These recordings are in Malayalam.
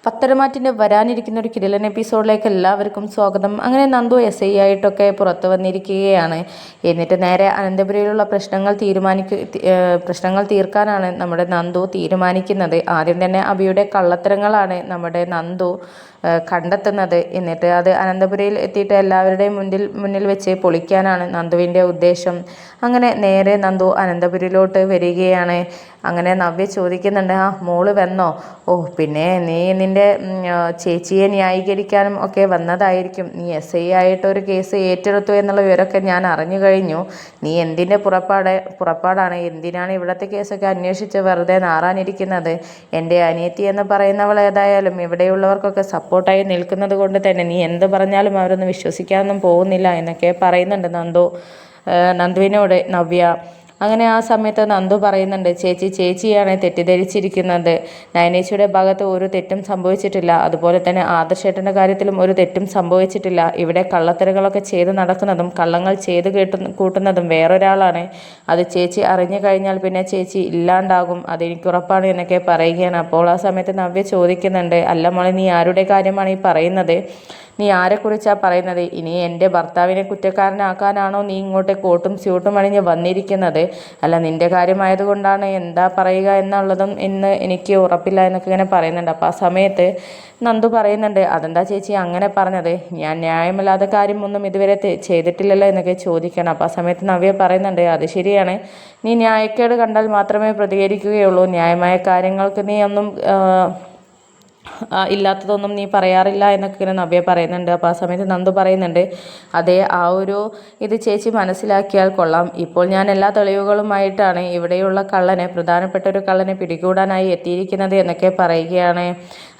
പത്തരമാറ്റിൻ്റെ വരാനിരിക്കുന്ന ഒരു കിടിലൻ എപ്പിസോഡിലേക്ക് എല്ലാവർക്കും സ്വാഗതം. അങ്ങനെ നന്ദു SI ആയിട്ടൊക്കെ പുറത്തു വന്നിരിക്കുകയാണ്. എന്നിട്ട് നേരെ അനന്തപുരിയിലുള്ള പ്രശ്നങ്ങൾ തീർക്കാനാണ് നമ്മുടെ നന്ദു തീരുമാനിക്കുന്നത്. ആദ്യം തന്നെ അഭിയുടെ കള്ളത്തരങ്ങളാണ് നമ്മുടെ നന്ദു കണ്ടെത്തുന്നത്. എന്നിട്ട് അത് അനന്തപുരിയിൽ എത്തിയിട്ട് എല്ലാവരുടെയും മുന്നിൽ വെച്ച് പൊളിക്കാനാണ് നന്ദുവിൻ്റെ ഉദ്ദേശം. അങ്ങനെ നേരെ നന്ദു അനന്തപുരിയിലോട്ട് വരികയാണ്. അങ്ങനെ നവ്യ ചോദിക്കുന്നുണ്ട്, മോള് വന്നോ? പിന്നെ നീ നിൻ്റെ ചേച്ചിയെ ന്യായീകരിക്കാനും ഒക്കെ വന്നതായിരിക്കും. നീ SI ആയിട്ടൊരു കേസ് ഏറ്റെടുത്തു എന്നുള്ള വിവരമൊക്കെ ഞാൻ അറിഞ്ഞു കഴിഞ്ഞു. നീ എന്തിൻ്റെ പുറപ്പാടാണ്? എന്തിനാണ് ഇവിടുത്തെ കേസൊക്കെ അന്വേഷിച്ച് വെറുതെ നാറാനിരിക്കുന്നത്? എൻ്റെ അനിയത്തി എന്ന് പറയുന്നവൾ ഏതായാലും ഇവിടെയുള്ളവർക്കൊക്കെ സപ്പോർട്ടായി നിൽക്കുന്നത് കൊണ്ട് തന്നെ നീ എന്ത് പറഞ്ഞാലും അവരൊന്നും വിശ്വസിക്കാനൊന്നും പോകുന്നില്ല എന്നൊക്കെ പറയുന്നുണ്ട് നന്ദുവിനോട് നവ്യ. അങ്ങനെ ആ സമയത്ത് നന്ദു പറയുന്നുണ്ട്, ചേച്ചിയാണ് തെറ്റിദ്ധരിച്ചിരിക്കുന്നത്. നയനേച്ചിയുടെ ഭാഗത്ത് ഒരു തെറ്റും സംഭവിച്ചിട്ടില്ല. അതുപോലെ തന്നെ ആദർശേട്ടൻ്റെ കാര്യത്തിലും ഒരു തെറ്റും സംഭവിച്ചിട്ടില്ല. ഇവിടെ കള്ളത്തരങ്ങളൊക്കെ ചെയ്ത് നടക്കുന്നതും കള്ളങ്ങൾ ചെയ്ത് കൂട്ടുന്നതും വേറൊരാളാണ്. അത് ചേച്ചി അറിഞ്ഞു കഴിഞ്ഞാൽ പിന്നെ ചേച്ചി ഇല്ലാണ്ടാകും, അതെനിക്കുറപ്പാണ് എന്നൊക്കെ പറയുകയാണ്. അപ്പോൾ ആ സമയത്ത് നവ്യ ചോദിക്കുന്നുണ്ട്, അല്ല മോളെ, നീ ആരുടെ കാര്യമാണ് ഈ പറയുന്നത്? നീ ആരെക്കുറിച്ചാണ് പറയുന്നത്? ഇനി എൻ്റെ ഭർത്താവിനെ കുറ്റക്കാരനാക്കാനാണോ നീ ഇങ്ങോട്ട് കോട്ടും സ്യൂട്ടും അണിഞ്ഞ് വന്നിരിക്കുന്നത്? അല്ല, നിൻ്റെ കാര്യമായതുകൊണ്ടാണ് എന്താ പറയുക എന്നുള്ളതും ഇന്ന് എനിക്ക് ഉറപ്പില്ല എന്നൊക്കെ ഇങ്ങനെ പറയുന്നുണ്ട്. അപ്പോൾ ആ സമയത്ത് നന്ദു പറയുന്നുണ്ട്, അതെന്താ ചേച്ചി അങ്ങനെ പറഞ്ഞത്? ഞാൻ ന്യായമല്ലാത്ത കാര്യമൊന്നും ഇതുവരെ ചെയ്തിട്ടില്ലല്ലോ എന്നൊക്കെ ചോദിക്കണം. അപ്പോൾ ആ സമയത്ത് നവ്യ പറയുന്നുണ്ട്, അത് ശരിയാണ്, നീ ന്യായക്കേട് കണ്ടാൽ മാത്രമേ പ്രതികരിക്കുകയുള്ളൂ. ന്യായമായ കാര്യങ്ങൾക്ക് നീ ഒന്നും ഇല്ലാത്തതൊന്നും നീ പറയാറില്ല എന്നൊക്കെ ഇങ്ങനെ നവ്യ പറയുന്നുണ്ട്. അപ്പോൾ ആ സമയത്ത് നന്ദു പറയുന്നുണ്ട്, അതെ, ഇത് ചേച്ചി മനസ്സിലാക്കിയാൽ കൊള്ളാം. ഇപ്പോൾ ഞാൻ എല്ലാ തെളിവുകളുമായിട്ടാണ് ഇവിടെയുള്ള പ്രധാനപ്പെട്ട ഒരു കള്ളനെ പിടികൂടാനായി എത്തിയിരിക്കുന്നത് എന്നൊക്കെ പറയുകയാണ്.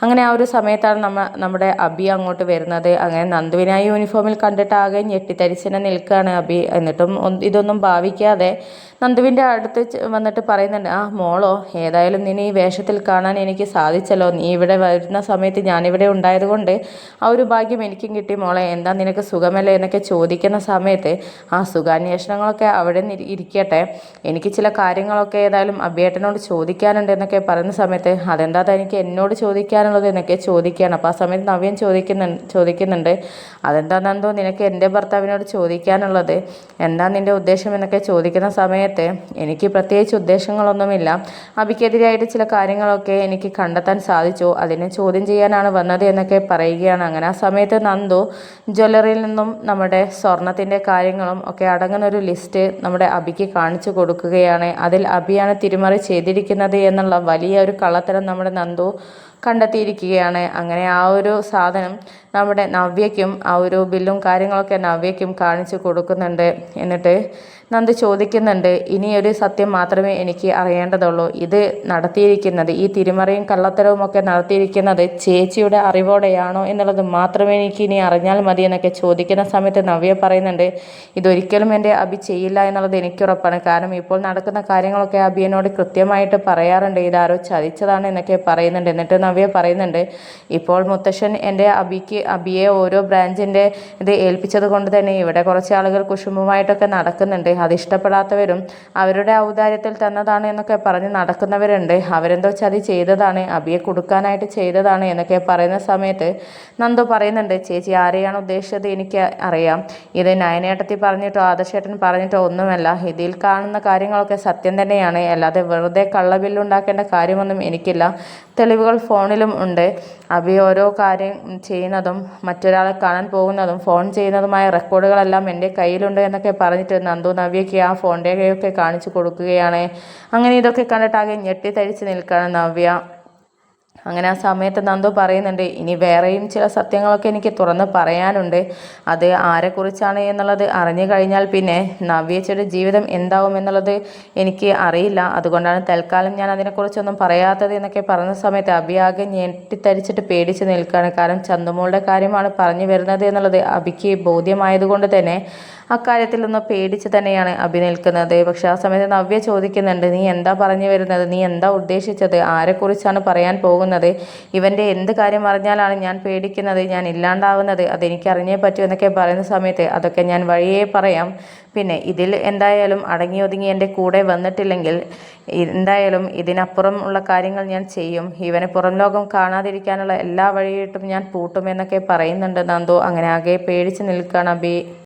അങ്ങനെ ആ ഒരു സമയത്താണ് നമ്മുടെ അബി അങ്ങോട്ട് വരുന്നത്. അങ്ങനെ നന്ദുവിനായി യൂണിഫോമിൽ കണ്ടിട്ട് ആകെ ഞെട്ടിത്തരിച്ചെന്നെ നിൽക്കുകയാണ് അബി. എന്നിട്ടും ഇതൊന്നും ഭാവിക്കാതെ നന്ദുവിൻ്റെ അടുത്ത് വന്നിട്ട് പറയുന്നുണ്ട്, മോളോ, ഏതായാലും നിന്നെ ഈ വേഷത്തിൽ കാണാൻ എനിക്ക് സാധിച്ചല്ലോ. നീ ഇവിടെ വരുന്ന സമയത്ത് ഞാനിവിടെ ഉണ്ടായതുകൊണ്ട് ആ ഒരു ഭാഗ്യം എനിക്കും കിട്ടി മോളെ. എന്താ, നിനക്ക് സുഖമല്ലേ എന്നൊക്കെ ചോദിക്കുന്ന സമയത്ത്, സുഖാന്വേഷണങ്ങളൊക്കെ അവിടെ ഇരിക്കട്ടെ, എനിക്ക് ചില കാര്യങ്ങളൊക്കെ ഏതായാലും അബിയേട്ടനോട് ചോദിക്കാനുണ്ട് എന്നൊക്കെ പറയുന്ന സമയത്ത്, അതെന്താ തനിക്ക് എന്നോട് ചോദിക്കാനുള്ളത് എന്നൊക്കെ ചോദിക്കുകയാണ്. അപ്പോൾ ആ സമയത്ത് നവ്യൻ ചോദിക്കുന്നുണ്ട്, അതെന്താ നന്ദു നിനക്ക് എൻ്റെ ഭർത്താവിനോട് ചോദിക്കാനുള്ളത്? എന്താ നിൻ്റെ ഉദ്ദേശം എന്നൊക്കെ ചോദിക്കുന്ന സമയത്ത്, എനിക്ക് പ്രത്യേകിച്ച് ഉദ്ദേശങ്ങളൊന്നുമില്ല. അബിക്കെതിരായിട്ട് ചില കാര്യങ്ങളൊക്കെ എനിക്ക് കണ്ടെത്താൻ സാധിച്ചു. അതിനെ ചോദ്യം ചെയ്യാനാണ് വന്നത് എന്നൊക്കെ പറയുകയാണ്. അങ്ങനെ ആ സമയത്ത് നന്ദു ജ്വല്ലറിയിൽ നിന്നും നമ്മുടെ സ്വർണത്തിൻ്റെ കാര്യങ്ങളും ഒക്കെ അടങ്ങുന്ന ഒരു ലിസ്റ്റ് നമ്മുടെ അബിക്ക് കാണിച്ചു കൊടുക്കുകയാണ്. അതിൽ അബിയാണ് തിരിമറി ചെയ്തിരിക്കുന്നത് എന്നുള്ള വലിയ ഒരു കള്ളത്തരം നമ്മുടെ നന്ദു കണ്ടെത്തിയിരിക്കുകയാണ്. അങ്ങനെ ആ ഒരു സാധനം നമ്മുടെ നവ്യയ്ക്കും ആ ഒരു ബില്ലും കാര്യങ്ങളൊക്കെ നവ്യയ്ക്കും കാണിച്ചു കൊടുക്കുന്നുണ്ട്. എന്നിട്ട് നന്ദു ചോദിക്കുന്നുണ്ട്, ഇനിയൊരു സത്യം മാത്രമേ എനിക്ക് അറിയേണ്ടതുള്ളൂ. ഇത് നടത്തിയിരിക്കുന്നത്, ഈ തിരിമറിയും കള്ളത്തരവും ഒക്കെ നടത്തിയിരിക്കുന്നത് ചേച്ചിയുടെ അറിവോടെയാണോ എന്നുള്ളത് മാത്രമേ എനിക്ക് ഇനി അറിഞ്ഞാൽ മതി എന്നൊക്കെ ചോദിക്കുന്ന സമയത്ത് നവ്യ പറയുന്നുണ്ട്, ഇതൊരിക്കലും എൻ്റെ അബി ചെയ്യില്ല എന്നുള്ളത് എനിക്കുറപ്പാണ്. കാരണം ഇപ്പോൾ നടക്കുന്ന കാര്യങ്ങളൊക്കെ അബിയനോട് കൃത്യമായിട്ട് പറയാറുണ്ട്, ഇതാരോ ചതിച്ചതാണ് എന്നൊക്കെ പറയുന്നുണ്ട്. എന്നിട്ട് നവ്യ പറയുന്നുണ്ട്, ഇപ്പോൾ മുത്തശ്ശൻ എൻ്റെ അബിയെ ഓരോ ബ്രാഞ്ചിൻ്റെ ഇത് ഏൽപ്പിച്ചത് കൊണ്ട് തന്നെ ഇവിടെ കുറച്ച് ആളുകൾ കുശുമ്പുമായിട്ടൊക്കെ നടക്കുന്നുണ്ട്. അതിഷ്ടപ്പെടാത്തവരും അവരുടെ ഔദാര്യത്തിൽ തന്നതാണ് എന്നൊക്കെ പറഞ്ഞ് നടക്കുന്നവരുണ്ട്. അവരെന്തോ ചതി ചെയ്തതാണ്, അബിയെ കൊടുക്കാനായിട്ട് ചെയ്തതാണ് എന്നൊക്കെ പറയുന്ന സമയത്ത് നന്ദു പറയുന്നുണ്ട്, ചേച്ചി ആരെയാണ് ഉദ്ദേശിച്ചത് എനിക്ക് അറിയാം. ഇത് നയനേട്ടത്തി പറഞ്ഞിട്ടോ ആദർശേട്ടൻ പറഞ്ഞിട്ടോ ഒന്നുമല്ല. ഇതിൽ കാണുന്ന കാര്യങ്ങളൊക്കെ സത്യം തന്നെയാണ്. അല്ലാതെ വെറുതെ കള്ളബില്ലുണ്ടാക്കേണ്ട കാര്യമൊന്നും എനിക്കില്ല. തെളിവുകൾ ഫോണിലും ഉണ്ട്. അബി ഓരോ കാര്യം ചെയ്യുന്നതും മറ്റൊരാളെ കാണാൻ പോകുന്നതും ഫോൺ ചെയ്യുന്നതുമായ റെക്കോർഡുകളെല്ലാം എൻ്റെ കയ്യിലുണ്ട് എന്നൊക്കെ പറഞ്ഞിട്ട് നന്ദു നവ്യയ്ക്ക് ആ ഫോണിൻ്റെയൊക്കെ കാണിച്ചു കൊടുക്കുകയാണ്. അങ്ങനെ ഇതൊക്കെ കണ്ടിട്ടാകെ ഞെട്ടിത്തരിച്ച് നിൽക്കുകയാണ് നവ്യ. അങ്ങനെ ആ സമയത്ത് നന്ദു പറയുന്നുണ്ട്, ഇനി വേറെയും ചില സത്യങ്ങളൊക്കെ എനിക്ക് തുറന്ന് പറയാനുണ്ട്. അത് ആരെക്കുറിച്ചാണ് എന്നുള്ളത് അറിഞ്ഞു കഴിഞ്ഞാൽ പിന്നെ നവ്യയുടെ ജീവിതം എന്താവും എന്നുള്ളത് എനിക്ക് അറിയില്ല. അതുകൊണ്ടാണ് തൽക്കാലം ഞാൻ അതിനെക്കുറിച്ചൊന്നും പറയാത്തത് എന്നൊക്കെ പറഞ്ഞ സമയത്ത് അബി ആകെ ഞെട്ടിത്തരിച്ചിട്ട് പേടിച്ച് നിൽക്കുകയാണ്. കാരണം ചന്തുമോളുടെ കാര്യമാണ് പറഞ്ഞു വരുന്നത് എന്നുള്ളത് അബിക്ക് ബോധ്യമായതുകൊണ്ട് തന്നെ അക്കാര്യത്തിലൊന്ന് പേടിച്ച് തന്നെയാണ് അഭി നിൽക്കുന്നത്. പക്ഷെ ആ സമയത്ത് നവ്യ ചോദിക്കുന്നുണ്ട്, നീ എന്താ പറഞ്ഞു വരുന്നത്, നീ എന്താ ഉദ്ദേശിച്ചത്, ആരെക്കുറിച്ചാണ് പറയാൻ പോകുന്നത്, ഇവൻ്റെ എന്ത് കാര്യം അറിഞ്ഞാലാണ് ഞാൻ പേടിക്കുന്നത്, ഞാൻ ഇല്ലാണ്ടാവുന്നത്, അതെനിക്ക് അറിഞ്ഞേ പറ്റൂ എന്നൊക്കെ പറയുന്ന സമയത്ത് അതൊക്കെ ഞാൻ വഴിയേ പറയാം. പിന്നെ ഇതിൽ എന്തായാലും അടങ്ങി ഒതുങ്ങി എൻ്റെ കൂടെ വന്നിട്ടില്ലെങ്കിൽ എന്തായാലും ഇതിനപ്പുറം ഉള്ള കാര്യങ്ങൾ ഞാൻ ചെയ്യും. ഇവനെ പുറം ലോകം കാണാതിരിക്കാനുള്ള എല്ലാ വഴിയിട്ടും ഞാൻ പൂട്ടും എന്നൊക്കെ പറയുന്നുണ്ട് നന്ദു. അങ്ങനെ ആകെ പേടിച്ച് നിൽക്കുകയാണ് അഭി.